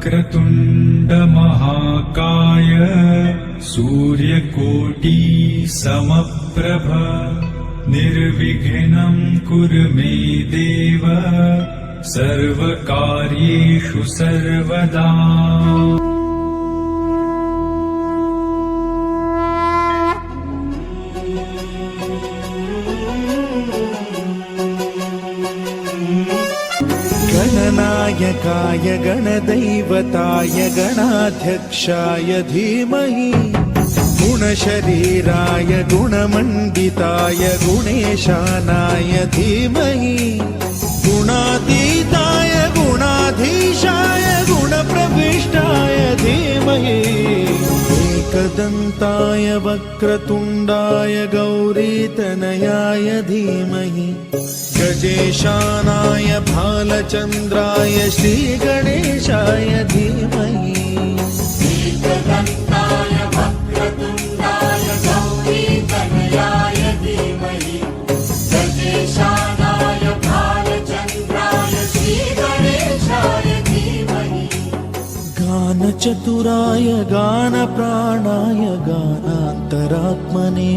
वक्रतुण्ड महाकाय सूर्यकोटि समप्रभ निर्विघ्नं कुरु मे देव सर्वकार्येषु सर्वदा। गणनायकाय गणदैवताय गणाध्यक्षाय धीमहि गुणशरीराय गुणमण्डिताय गुणेशानाय धीमहि गुणातीताय गुणाधीशाय गुणप्रविष्टाय धीमहि एकदन्ताय वक्रतुण्डाय गौरीतनयाय धीमहि गजेशानाय भालचन्द्राय श्रीगणेशाय धीमहि एकदन्ताय वक्रतुण्डाय गौरीतनयाय धीमहि गजेशानाय भालचन्द्राय श्रीगणेशाय धीमहि गानचतुराय गानप्राणाय गानान्तरात्मने